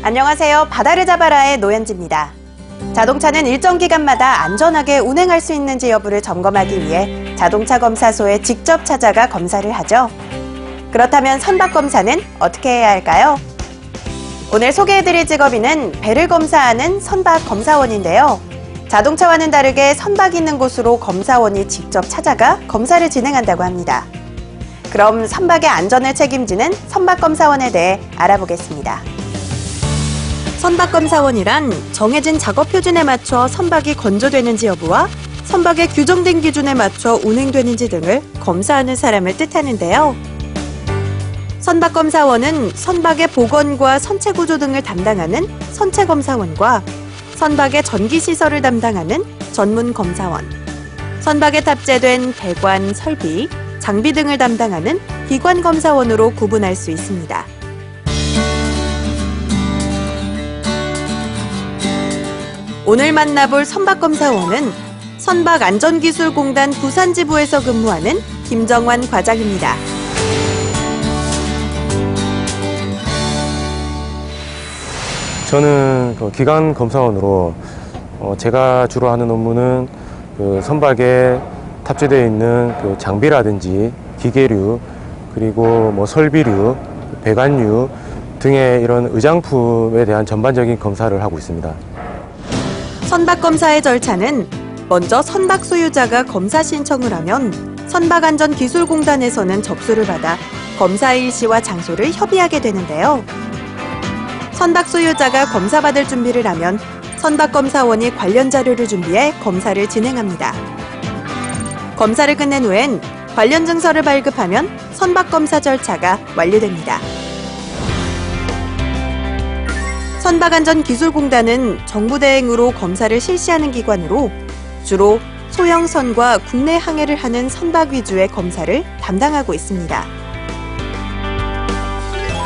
안녕하세요. 바다를 잡아라의 노현지입니다. 자동차는 일정 기간마다 안전하게 운행할 수 있는지 여부를 점검하기 위해 자동차 검사소에 직접 찾아가 검사를 하죠. 그렇다면 선박 검사는 어떻게 해야 할까요? 오늘 소개해드릴 직업인은 배를 검사하는 선박 검사원인데요. 자동차와는 다르게 선박이 있는 곳으로 검사원이 직접 찾아가 검사를 진행한다고 합니다. 그럼 선박의 안전을 책임지는 선박검사원에 대해 알아보겠습니다. 선박검사원이란 정해진 작업 표준에 맞춰 선박이 건조되는지 여부와 선박의 규정된 기준에 맞춰 운행되는지 등을 검사하는 사람을 뜻하는데요. 선박검사원은 선박의 복원과 선체 구조 등을 담당하는 선체검사원과 선박의 전기시설을 담당하는 전문검사원, 선박에 탑재된 배관, 설비, 장비 등을 담당하는 기관검사원으로 구분할 수 있습니다. 오늘 만나볼 선박검사원은 선박안전기술공단 부산지부에서 근무하는 김정환 과장입니다. 저는 기관검사원으로 제가 주로 하는 업무는 선박에 탑재되어 있는 장비라든지 기계류, 그리고 설비류, 배관류 등의 이런 의장품에 대한 전반적인 검사를 하고 있습니다. 선박검사의 절차는 먼저 선박 소유자가 검사 신청을 하면 선박안전기술공단에서는 접수를 받아 검사 일시와 장소를 협의하게 되는데요. 선박 소유자가 검사받을 준비를 하면 선박검사원이 관련 자료를 준비해 검사를 진행합니다. 검사를 끝낸 후엔 관련 증서를 발급하면 선박검사 절차가 완료됩니다. 선박안전기술공단은 정부 대행으로 검사를 실시하는 기관으로 주로 소형선과 국내 항해를 하는 선박 위주의 검사를 담당하고 있습니다.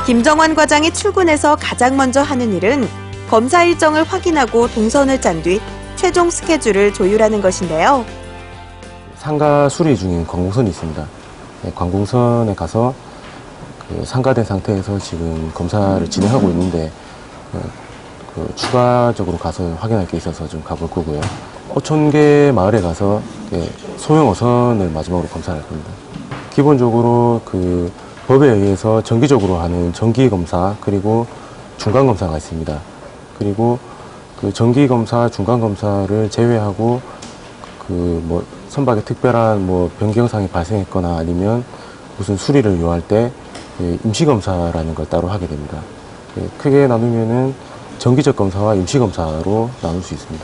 김정환 과장이 출근해서 가장 먼저 하는 일은 검사 일정을 확인하고 동선을 짠 뒤 최종 스케줄을 조율하는 것인데요. 상가 수리 중인 관공선이 있습니다. 관공선에 가서 상가된 상태에서 지금 검사를 진행하고 있는데 추가적으로 가서 확인할 게 있어서 좀 가볼 거고요. 어촌계 마을에 가서 소형 어선을 마지막으로 검사할 겁니다. 기본적으로 법에 의해서 정기적으로 하는 정기검사 그리고 중간검사가 있습니다. 그리고 정기검사, 중간검사를 제외하고 선박에 특별한 변경사항이 발생했거나 아니면 무슨 수리를 요할 때 임시검사라는 걸 따로 하게 됩니다. 크게 나누면은 정기적 검사와 임시검사로 나눌 수 있습니다.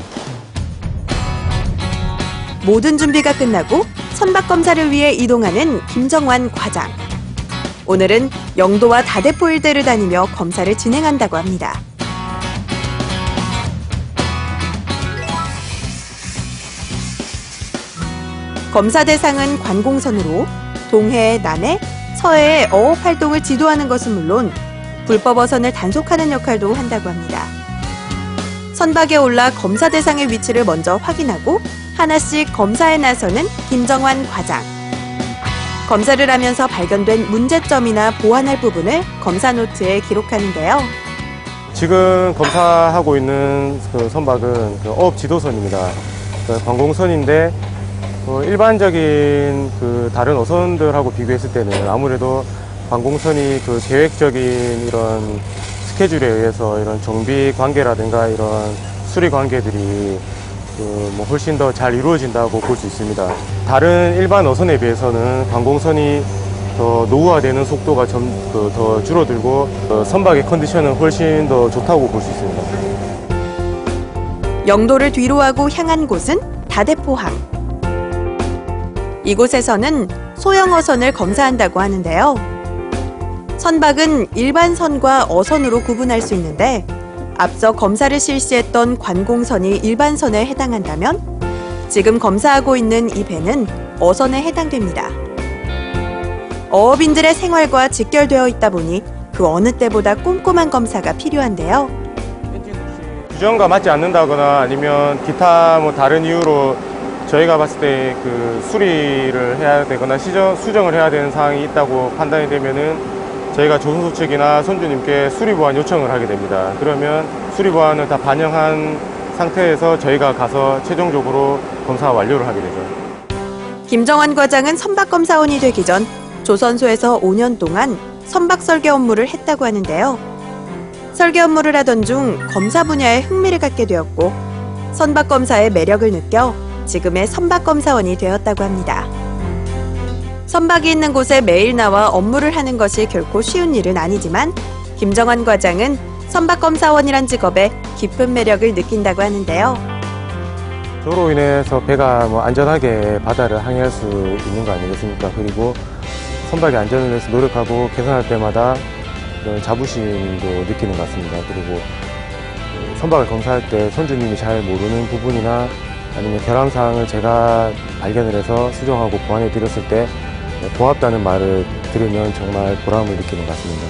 모든 준비가 끝나고 선박검사를 위해 이동하는 김정환 과장. 오늘은 영도와 다대포 일대를 다니며 검사를 진행한다고 합니다. 검사 대상은 관공선으로 동해, 남해, 서해의 어업 활동을 지도하는 것은 물론 불법 어선을 단속하는 역할도 한다고 합니다. 선박에 올라 검사 대상의 위치를 먼저 확인하고 하나씩 검사에 나서는 김정환 과장. 검사를 하면서 발견된 문제점이나 보완할 부분을 검사 노트에 기록하는데요. 지금 검사하고 있는 선박은 어업 지도선입니다. 관공선인데 일반적인 다른 어선들하고 비교했을 때는 아무래도 관공선이 계획적인 이런 스케줄에 의해서 이런 정비 관계라든가 이런 수리 관계들이 훨씬 더 잘 이루어진다고 볼 수 있습니다. 다른 일반 어선에 비해서는 관공선이 더 노후화되는 속도가 더 줄어들고 선박의 컨디션은 훨씬 더 좋다고 볼 수 있습니다. 영도를 뒤로하고 향한 곳은 다대포항. 이곳에서는 소형 어선을 검사한다고 하는데요. 선박은 일반 선과 어선으로 구분할 수 있는데 앞서 검사를 실시했던 관공선이 일반 선에 해당한다면 지금 검사하고 있는 이 배는 어선에 해당됩니다. 어업인들의 생활과 직결되어 있다 보니 그 어느 때보다 꼼꼼한 검사가 필요한데요. 규정과 맞지 않는다거나 아니면 기타 다른 이유로 저희가 봤을 때 수리를 해야 되거나 수정을 해야 되는 사항이 있다고 판단이 되면은 저희가 조선소 측이나 선주님께 수리보안 요청을 하게 됩니다. 그러면 수리보안을 다 반영한 상태에서 저희가 가서 최종적으로 검사 완료를 하게 되죠. 김정환 과장은 선박검사원이 되기 전 조선소에서 5년 동안 선박 설계 업무를 했다고 하는데요. 설계 업무를 하던 중 검사 분야에 흥미를 갖게 되었고 선박검사의 매력을 느껴 지금의 선박검사원이 되었다고 합니다. 선박이 있는 곳에 매일 나와 업무를 하는 것이 결코 쉬운 일은 아니지만 김정환 과장은 선박검사원이란 직업에 깊은 매력을 느낀다고 하는데요. 저로 인해서 배가 안전하게 바다를 항해할 수 있는 거 아니겠습니까? 그리고 선박의 안전을 위해서 노력하고 개선할 때마다 그런 자부심도 느끼는 것 같습니다. 그리고 선박을 검사할 때 선주님이 잘 모르는 부분이나 아니면 결함사항을 제가 발견을 해서 수정하고 보완해 드렸을 때 고맙다는 말을 들으면 정말 보람을 느끼는 것 같습니다.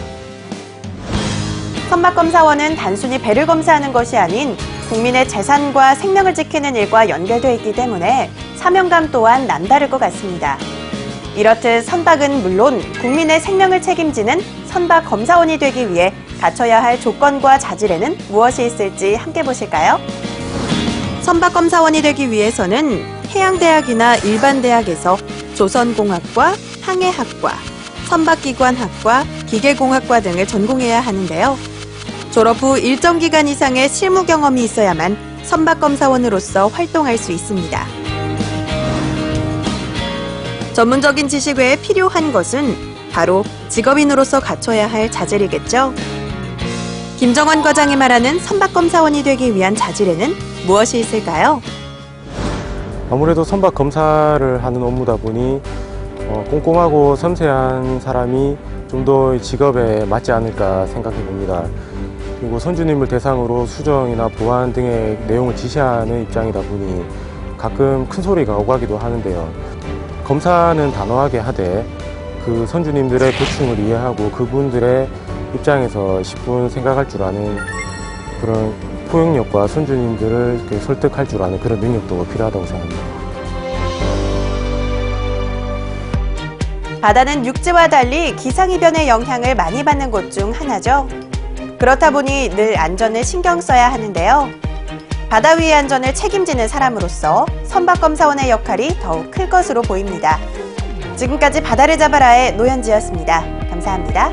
선박검사원은 단순히 배를 검사하는 것이 아닌 국민의 재산과 생명을 지키는 일과 연결되어 있기 때문에 사명감 또한 남다를 것 같습니다. 이렇듯 선박은 물론 국민의 생명을 책임지는 선박검사원이 되기 위해 갖춰야 할 조건과 자질에는 무엇이 있을지 함께 보실까요? 선박검사원이 되기 위해서는 해양대학이나 일반대학에서 조선공학과, 항해학과, 선박기관학과, 기계공학과 등을 전공해야 하는데요. 졸업 후 일정 기간 이상의 실무 경험이 있어야만 선박검사원으로서 활동할 수 있습니다. 전문적인 지식 외에 필요한 것은 바로 직업인으로서 갖춰야 할 자질이겠죠. 김정환 과장이 말하는 선박검사원이 되기 위한 자질에는 무엇이 있을까요? 아무래도 선박 검사를 하는 업무다 보니 꼼꼼하고 섬세한 사람이 좀 더 직업에 맞지 않을까 생각해 봅니다. 그리고 선주님을 대상으로 수정이나 보완 등의 내용을 지시하는 입장이다 보니 가끔 큰 소리가 오가기도 하는데요. 검사는 단호하게 하되 그 선주님들의 고충을 이해하고 그분들의 입장에서 10분 생각할 줄 아는 그런 포용력과 선주님들을 설득할 줄 아는 그런 능력도 필요하다고 생각합니다. 바다는 육지와 달리 기상이변의 영향을 많이 받는 곳 중 하나죠. 그렇다 보니 늘 안전을 신경 써야 하는데요. 바다 위의 안전을 책임지는 사람으로서 선박검사원의 역할이 더욱 클 것으로 보입니다. 지금까지 바다를 잡아라의 노현지였습니다. 감사합니다.